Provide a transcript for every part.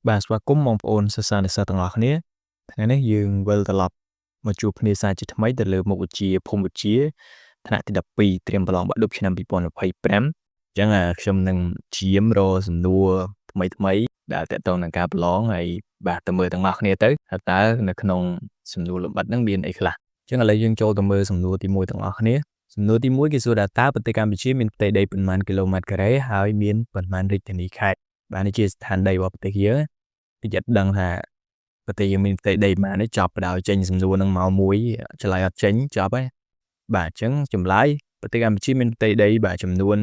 បាទស្វាគមន៍បងប្អូនសិស្សានុសិស្សទាំងអស់គ្នាថ្ងៃនេះយើងវិលត្រឡប់មកជួបគ្នាសាជាថ្មីទៅលើមុខវិជ្ជាភូមិវិទ្យាថ្នាក់ទី12ត្រៀមប្រឡងបាក់ឌុបឆ្នាំ2025អញ្ចឹងខ្ញុំនឹងជាមរកសំណួរថ្មីដែលតកតងនឹងការប្រឡងហើយបាទទៅមើលទាំងអស់គ្នាទៅតើនៅក្នុងសំណួរលម្អិតហ្នឹងមានអីខ្លះអញ្ចឹងឥឡូវយើងចូលទៅមើលសំណួរទី1ទាំងអស់គ្នាសំណួរទី1គេសួរថាតើប្រទេសកម្ពុជាមានផ្ទៃដីប៉ុន្មានគីឡូម៉ែត្រការ៉េហើយមានប៉ុន្មានរាជធានីខេត្តបាទនេះជាស្ថានដីរបស់ប្រទេសយើងគេจะដឹងថាប្រទេសយើងមានផ្ទៃដីប៉ុន្មាននេះចប់បដ ாய் ចេញសំណួរនឹងមកមួយឆ្លើយអត់ចេញចប់ហើយបាទអញ្ចឹងចម្លើយប្រទេសកម្ពុជាមានផ្ទៃដីបាទចំនួន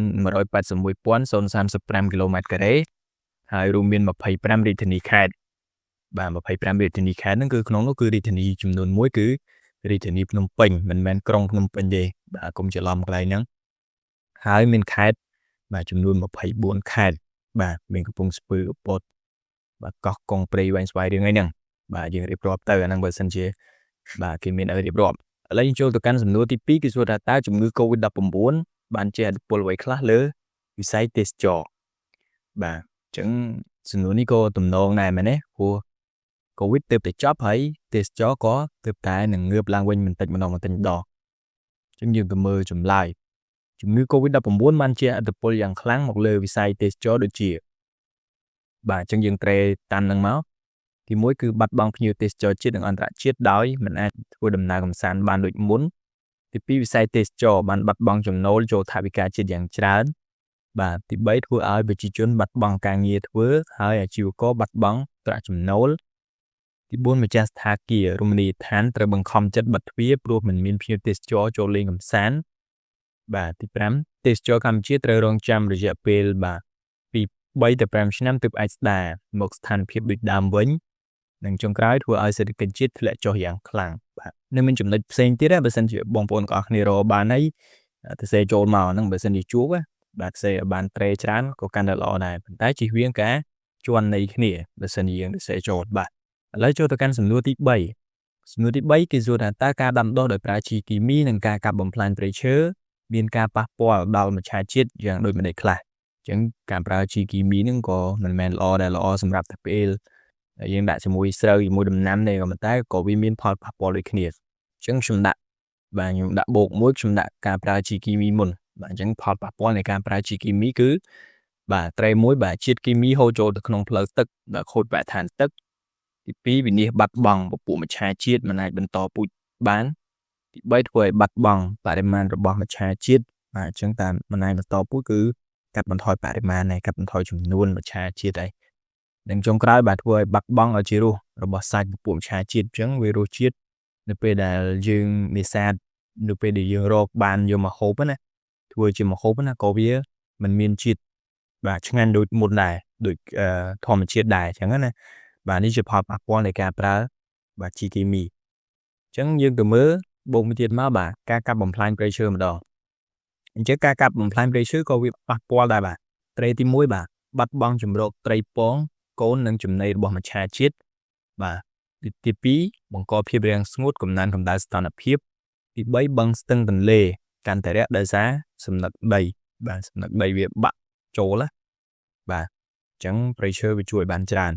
181,035 គីឡូម៉ែត្រការ៉េហើយរួមមាន25រាជធានីខេត្តបាទ25រាជធានីខេត្តហ្នឹងគឺក្នុងនោះគឺរាជធានីចំនួន1គឺរាជធានីភ្នំពេញមិនមែនក្រុងភ្នំពេញទេបាទកុំច្រឡំកន្លែងហ្នឹងហើយមានខេត្តបាទចំនួន24ខេត្តបាទមានកំពង់ស្ពឺឧបតបាទកោះកុងព្រៃវែងស្វាយរៀងអីហ្នឹងបាទយើងរៀបរាប់ទៅអាហ្នឹងបើសិនជាបាទគេមានឲ្យរៀបរាប់ឥឡូវយើងចូលទៅកាន់សំណួរទី2គឺសួរថាតើជំងឺ COVID-19 បានជះឥទ្ធិពលអ្វីខ្លះលើវិស័យទេសចរបាទអញ្ចឹងសំណួរនេះក៏ទំនងដែរមែនទេព្រោះ COVID ទើបតែចប់ហើយទេសចរក៏ទើបតែនឹងងើបឡើងវិញបន្តិចម្ដងអញ្ចឹងយើងទៅមើលចម្លើយជំងឺ COVID-19 បានជះឥទ្ធិពលយ៉ាងខ្លាំងមកលើវិស័យទេសចរដូចជាបាទអញ្ចឹងយើងត្រេតាមនឹងមកទី1គឺបាត់បង់ភ្ញៀវទេសចរជាតិនិងអន្តរជាតិដោយមិនអាចធ្វើដំណើរកម្សាន្តបានដូចមុនទី2វិស័យទេសចរបានបាត់បង់ចំណូលចូលថវិកាជាតិយ៉ាងច្រើនបាទទី3ធ្វើឲ្យប្រជាជនបាត់បង់ការងារធ្វើហើយអាជីវករបាត់បង់ប្រាក់ចំណូលទី4ម្ចាស់សថាគាររមណីយដ្ឋានត្រូវបង្ខំចិត្តបិទទ្វារព្រោះមិនមានភ្ញៀវទេសចរចូលលេងកម្សាន្តបាទទី5ទេសចរកម្ពុជាត្រូវរងចាំរយៈពេលបាទពី3ទៅ5ឆ្នាំទើបអាចស្ដារមកស្ថានភាពដូចដើមវិញនិងចុងក្រោយធ្វើឲ្យសេដ្ឋកិច្ចជាតិធ្លាក់ចុះយ៉ាងខ្លាំងបាទនៅមានចំណុចផ្សេងទៀតបើសិនជាបងប្អូនទាំងអស់គ្នារកបានហើយទៅសេចូលមកហ្នឹងបើសិនជាជួបបាទសេបានត្រេច្រើនក៏កាន់តែល្អដែរប៉ុន្តែជិះវៀងការជន់នៃគ្នាបើសិនជាយើងទៅសេចូលបាទឥឡូវចូលទៅកាន់សំណួរទី3សំណួរទី3គេសួរថាតើការដាំដុះដោយប្រើជីគីមីនិងការកាប់បំផ្លាញព្រៃឈើមានការប៉ះពាល់ដល់មច្ឆជាតិយ៉ាងដូចម្តេចខ្លះអញ្ចឹងការប្រើជីគីមីហ្នឹងក៏មិនមែនល្អសម្រាប់តែពេលយើងដាក់ជាមួយស្រូវជាមួយដំណាំទេក៏ប៉ុន្តែក៏វាមានផលប៉ះពាល់ដូចគ្នាអញ្ចឹងខ្ញុំដាក់បូកមួយខ្ញុំដាក់ការប្រើជីគីមីមុនបាទអញ្ចឹងផលប៉ះពាល់នៃការប្រើជីគីមីគឺបាទត្រេមួយបាទជាតិគីមីហូរចូលទៅក្នុងផ្លូវទឹកដែលខូចបរិស្ថានទឹកទី2វិនាសបាត់បង់ពពួកមច្ឆជាតិមិនអាចបន្តពូជបានទី3ធ្វើឲ្យបាត់បង់បរិមាណរបស់មច្ឆជាតិបាទអញ្ចឹងតាមមិនអាចបន្តពូជគឺកាត់បន្ថយបរិមាណហើយកាត់បន្ថយចំនួនមច្ឆជាតិហើយនិងចុងក្រោយបាទធ្វើឲ្យបាត់បង់ឲ្យជារសរបស់សាច់ពពួកមច្ឆជាតិអញ្ចឹងវារសជាតិនៅពេលដែលយើងនេសាទនៅពេលដែលយើងរកបានយកមកហូបណាធ្វើជាមកហូបណាក៏វាមិនមានជាតិបាទឆ្ងាញ់ដូចមុនដែរដូចធម្មជាតិដែរអញ្ចឹងណាបាទនេះជាផលប៉ះពាល់នៃការប្រើបាទជីគីមីអញ្ចឹងយើងទៅមើលបូកមួយទៀតមកបាទការកាប់បំផ្លាញព្រៃឈើម្ដងអញ្ចឹងការកាប់បំផ្លាញព្រៃឈើក៏វាប៉ះពាល់ដែរបាទត្រេទី1បាទបាត់បង់ជំរកត្រីពងកូននិងចំណីរបស់មច្ឆជាតិបាទទី2បង្កភាពរាំងស្ងួតកំណើនកម្ដៅសីតុណ្ហភាពទី3បឹងស្ទឹងទន្លេកាន់តែរាក់ដោយសារសំណឹកដីបាទសំណឹកដីវាបាក់ចូលណាបាទអញ្ចឹងព្រៃឈើវាជួយបានច្រើន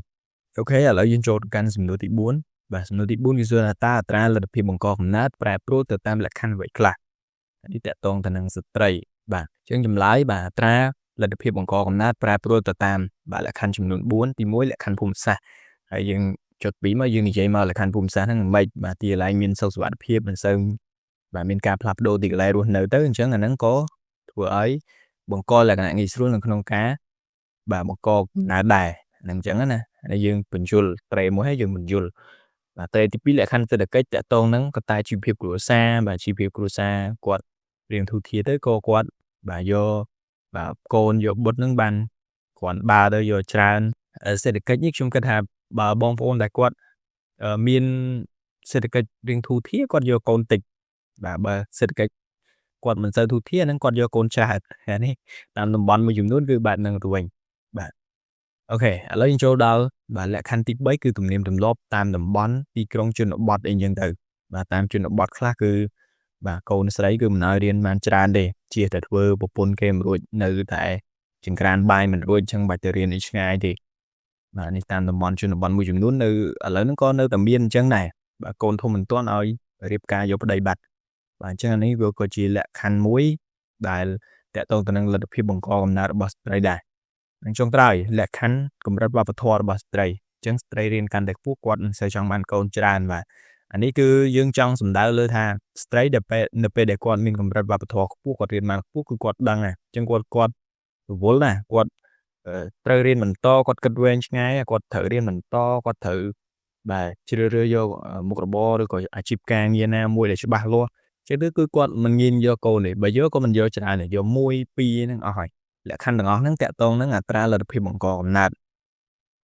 អូខេឥឡូវយើងចូលទៅកាន់សំណួរទី4បាទសំណួរទី4គឺសួរថាតើអត្រាលទ្ធភាពបង្កកំណើតប្រែប្រួលទៅតាមលក្ខខណ្ឌអ្វីខ្លះនេះតកតងទៅនឹងស្ត្រីបាទអញ្ចឹងចម្លើយបាទអត្រាលទ្ធភាពបង្កកំណើតប្រែប្រួលទៅតាមបាទលក្ខខណ្ឌចំនួន4ទី1លក្ខខណ្ឌភូមិសាស្ត្រហើយយើងចុច2មកយើងនិយាយមកលក្ខខណ្ឌភូមិសាស្ត្រហ្នឹងមិនបាទទីកន្លែងមានសុខសុវត្ថិភាពមិនសូវបាទមានការផ្លាស់ប្ដូរទីកន្លែងរស់នៅទៅអញ្ចឹងអាហ្នឹងក៏ធ្វើឲ្យបង្កលក្ខណៈងាយស្រួលនៅក្នុងការបាទបង្កកំណើតដែរហ្នឹងអញ្ចឹងណាហើយយើងបញ្យលត្រេមួយហើយយើងបញ្យលបាទត្រេទី2លក្ខខណ្ឌសេដ្ឋកិច្ចតកតងហ្នឹងក៏តែជីវភាពគ្រួសារបាទជីវភាពគ្រួសារគាត់រៀងធូរធារទៅក៏គាត់បាទយកបាទកូនយកបុត្រហ្នឹងបានគ្រាន់បើទៅយកច្រើនសេដ្ឋកិច្ចនេះខ្ញុំគិតថាបើបងប្អូនដែលគាត់មានសេដ្ឋកិច្ចរៀងធូរធារគាត់យកកូនតិចបាទបើសេដ្ឋកិច្ចគាត់មិនសូវធូរធារហ្នឹងគាត់យកកូនច្រើននេះតាមតំបន់មួយចំនួនគឺបាទនឹងទៅវិញបាទអូខេឥឡូវយើងចូលដល់បាទលក្ខខណ្ឌទី3គឺទំនៀមទម្លាប់តាមតំបន់ទីក្រុងជនបទអីចឹងទៅបាទតាមជនបទខ្លះគឺបាទកូនស្រីគឺមិនឲ្យរៀនបានច្រើនទេជាតែធ្វើប្រពន្ធគេមិនរួចនៅតែចង្ក្រានបាយមិនរួចអញ្ចឹងបាច់ទៅរៀនអីឆ្ងាយទេ បាទនេះតាមតំបន់ជនបទមួយចំនួននៅឥឡូវហ្នឹងក៏នៅតែមានអញ្ចឹងដែរបាទកូនធំមិនទាន់ឲ្យរៀបការយកប្តីបាត់បាទអញ្ចឹងអានេះវាក៏ជាលក្ខខណ្ឌមួយដែលតកតងទៅនឹងលទ្ធភាពបង្កកំណើតរបស់ស្ត្រីដែរនិងចុងក្រោយលក្ខខណ្ឌកម្រិតវប្បធម៌របស់ស្ត្រីអញ្ចឹងស្ត្រីរៀនកាន់តែខ្ពស់គាត់មិនសូវចង់បានកូនច្រើនបាទអានេះគឺយើងចង់សំដៅលើថាស្ត្រីដែលនៅពេលដែលគាត់មានកម្រិតវប្បធម៌ខ្ពស់គាត់រៀនបានខ្ពស់គឺគាត់ដឹងហើយអញ្ចឹងគាត់រវល់ណាគាត់ត្រូវរៀនបន្តគាត់គិតវែងឆ្ងាយគាត់ត្រូវរៀនបន្តគាត់ត្រូវបាទជ្រើសរើសយកមុខរបរឬក៏អាជីពការងារណាមួយដែលច្បាស់លាស់ចឹងគឺគាត់មិនងាយយកកូនទេបើយកក៏មិនយកច្រើនទេយក1 2ហ្នឹងអស់ហើយលក្ខខណ្ឌទាំងអស់ហ្នឹងតកតងនឹងអត្រាលទ្ធភាពបង្កកំណើត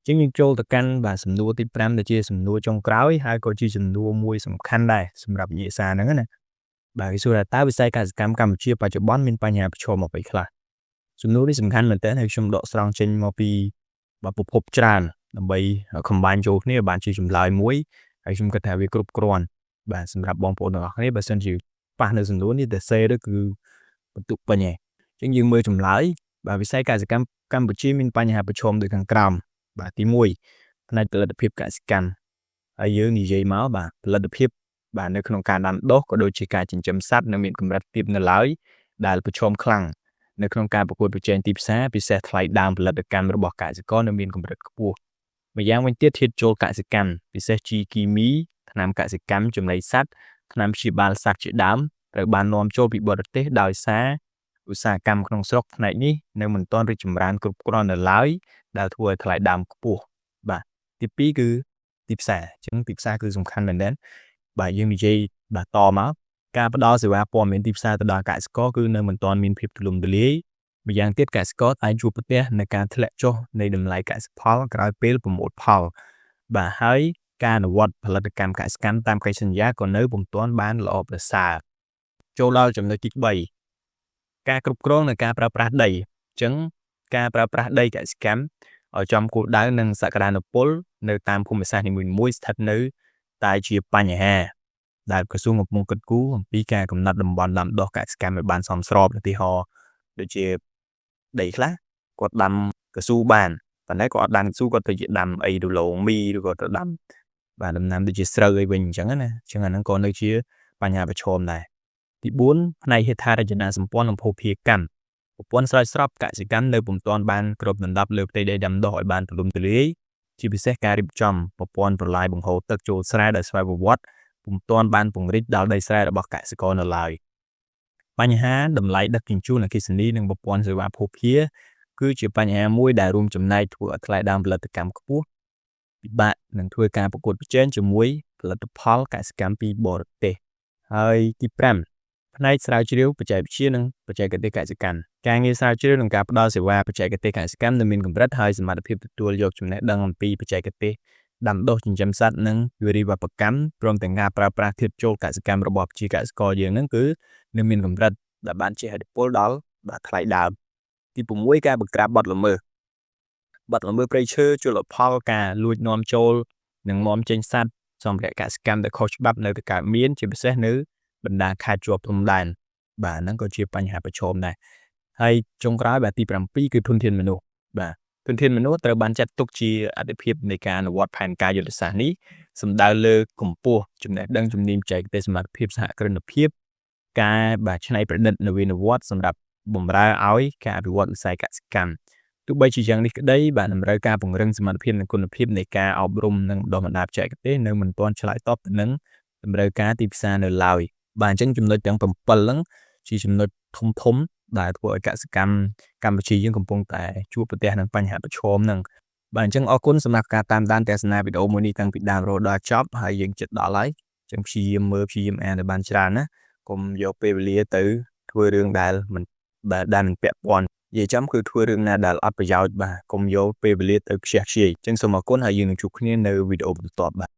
ចឹងយើងចូលទៅកាន់បាទសំណួរទី5ដែលជាសំណួរចុងក្រោយហើយក៏ជាសំណួរមួយសំខាន់ដែរសម្រាប់វិញ្ញាសាហ្នឹងណាបាទគេសួរថាតើវិស័យកសិកម្មកម្ពុជាបច្ចុប្បន្នមានបញ្ហាប្រឈមអ្វីខ្លះសំណួរនេះសំខាន់មែនតើហើយខ្ញុំដកស្រង់ចេញមកពីប្រភពច្រើនដើម្បី combine ចូលគ្នាបានជាចម្លើយមួយហើយខ្ញុំគិតថាវាគ្រប់គ្រាន់បាទសម្រាប់បងប្អូនទាំងអស់គ្នាបើសិនជាប៉ះនៅសំណួរនេះតែសេទៅគឺបន្ទុកពេញហើយអញ្ចឹងយើងមើលចម្លើយបាទវិស័យកសិកម្មកម្ពុជាមានបញ្ហាប្រឈមដូចខាងក្រោមបាទទី1ផ្នែកផលិតភាពកសិកម្មហើយយើងនិយាយមកបាទផលិតភាពបាទនៅក្នុងការដាំដុះក៏ដូចជាការចិញ្ចឹមសត្វនៅមានកម្រិតទាបនៅឡើយដែលប្រឈមខ្លាំងនៅក្នុងការប្រកួតប្រជែងទីផ្សារពិសេសថ្លៃដើមផលិតកម្មរបស់កសិករនៅមានកម្រិតខ្ពស់ម្យ៉ាងវិញទៀតធាតុចូលកសិកម្មពិសេសជីគីមីថ្នាំកសិកម្មចំណីសត្វថ្នាំព្យាបាលសត្វជាដើមត្រូវបាននាំចូលពីបរទេសដោយសារឧស្សាហកម្មក្នុងស្រុកផ្នែកនេះនៅមិនទាន់រីកចម្រើនគ្រប់គ្រាន់នៅឡើយដែលធ្វើឲ្យថ្លៃដើមខ្ពស់បាទទី2គឺទីផ្សារអញ្ចឹងទីផ្សារគឺសំខាន់មែនទែនបាទយើងនិយាយបាទតមកការផ្ដល់សេវាព័ត៌មានទីផ្សារទៅដល់កសិករគឺនៅមិនទាន់មានភាពទូលំទូលាយម្យ៉ាងទៀតកសិករតែជួបប្រទះនៃការធ្លាក់ចុះនៃតម្លៃកសិផលក្រោយពេលប្រមូលផលបាទហើយការអនុវត្តផលិតកម្មកសិកម្មតាមកិច្ចសន្យាក៏នៅពុំទាន់បានល្អប្រសើរចូលដល់ចំណុចទី3ការគ្រប់គ្រងនិងការប្រើប្រាស់ដីអញ្ចឹងការប្រើប្រាស់ដីកសិកម្មឲ្យចំគោលដៅនិងសក្តានុពលនៅតាមភូមិសាស្ត្រនីមួយៗស្ថិតនៅតែជាបញ្ហាដែលក្រសួងកំពុងគិតគូរអំពីការកំណត់តំបន់ដាំដុះកសិកម្មឲ្យបានសមស្របឧទាហរណ៍ដូចជាដីខ្លះគាត់ដាំកស៊ូបានប៉ុន្តែគាត់អត់ដាំកស៊ូគាត់ទៅជាដាំអីរលងមីឬក៏ទៅដាំបាទដំណាំដូចជាស្រូវអីវិញអញ្ចឹងណាអញ្ចឹងអាហ្នឹងក៏នៅជាបញ្ហាប្រឈមដែរទី4ផ្នែកហេដ្ឋារចនាសម្ព័ន្ធនិងភស្តុភារកម្មប្រព័ន្ធស្រោចស្រពកសិកម្មនៅពុំទាន់បានគ្របដណ្ដប់លើផ្ទៃដីដាំដុះឲ្យបានទូលំទូលាយជាពិសេសការរៀបចំប្រព័ន្ធប្រឡាយបង្ហូរទឹកចូលស្រែដោយស្វ័យប្រវត្តិពុំទាន់បានពង្រីកដល់ដីស្រែរបស់កសិករនៅឡើយបញ្ហាតម្លៃដឹកជញ្ជូនអគ្គិសនីនិងប្រព័ន្ធសេវាភស្តុភារគឺជាបញ្ហាមួយដែលរួមចំណែកធ្វើឲ្យថ្លៃដើមផលិតកម្មខ្ពស់ពិបាកនឹងធ្វើការប្រកួតប្រជែងជាមួយផលិតផលកសិកម្មពីបរទេសហើយទី5ផ្នែកស្រាវជ្រាវបច្ចេកវិទ្យានិងបច្ចេកទេសកសិកម្មការងារស្រាវជ្រាវនិងការផ្តល់សេវាបច្ចេកទេសកសិកម្មនៅមានកម្រិតហើយសមត្ថភាពទទួលយកចំណេះដឹងអំពីបច្ចេកទេសដាំដុះចិញ្ចឹមសត្វនិងវិរិយវប្បកម្មព្រមទាំងការប្រើប្រាស់ធាតុចូលកសិកម្មរបស់ប្រជាកសិករយើងហ្នឹងគឺនៅមានកម្រិតដែលបានជះឥទ្ធិពលដល់ថ្លៃដើមទី6ការបង្ក្រាបបទល្មើសព្រៃឈើជលផលការលួចនាំចូលនិងនាំចេញសត្វសម្ភារៈកសិកម្មដែលខុសច្បាប់នៅតែកើតមានជាពិសេសនៅបណ្ដាខេត្តជាប់ព្រំដែនបាទហ្នឹងក៏ជាបញ្ហាប្រឈមដែរហើយចុងក្រោយបាទទី7គឺធនធានមនុស្សបាទធនធានមនុស្សត្រូវបានចាត់ទុកជាអាទិភាពនៃការអនុវត្តផែនការយុទ្ធសាស្ត្រនេះសំដៅលើកម្ពស់ចំណេះដឹងជំនាញបច្ចេកទេសសមត្ថភាពសហគ្រិនភាពការបាទច្នៃប្រឌិតនវានុវត្តន៍សម្រាប់បម្រើឲ្យការអភិវឌ្ឍវិស័យកសិកម្មទោះបីជាយ៉ាងនេះក្តីបាទតម្រូវការពង្រឹងសមត្ថភាពនិងគុណភាពនៃការអប់រំនិងបណ្ដុះបណ្ដាលបច្ចេកទេសនៅមិនទាន់ឆ្លើយតបទៅនឹងតម្រូវការទីផ្សារនៅឡើយបាទអញ្ចឹងចំណុចទាំង7ហ្នឹងជាចំណុចធំដែលធ្វើឲ្យកសិកម្មកម្ពុជាយើងកំពុងតែជួបប្រទះនឹងបញ្ហាប្រឈមហ្នឹងបាទអញ្ចឹងអរគុណសម្រាប់ការតាមដានទស្សនាវីដេអូមួយនេះតាំងពីដើមរហូតដល់ចប់ហើយយើងជិតដល់ហើយអញ្ចឹងព្យាយាមមើលព្យាយាមអានឲ្យបានច្រើនណាកុំយកពេលវេលាទៅធ្វើរឿងដែលមិនពាក់ព័ន្ធនិយាយចំគឺធ្វើរឿងណាដែលអត់ប្រយោជន៍បាទកុំយកពេលវេលាទៅខ្ជះខ្ជាយអញ្ចឹងសូមអរគុណហើយយើងនឹងជួបគ្នានៅវីដេអូបន្ទាប់បាទ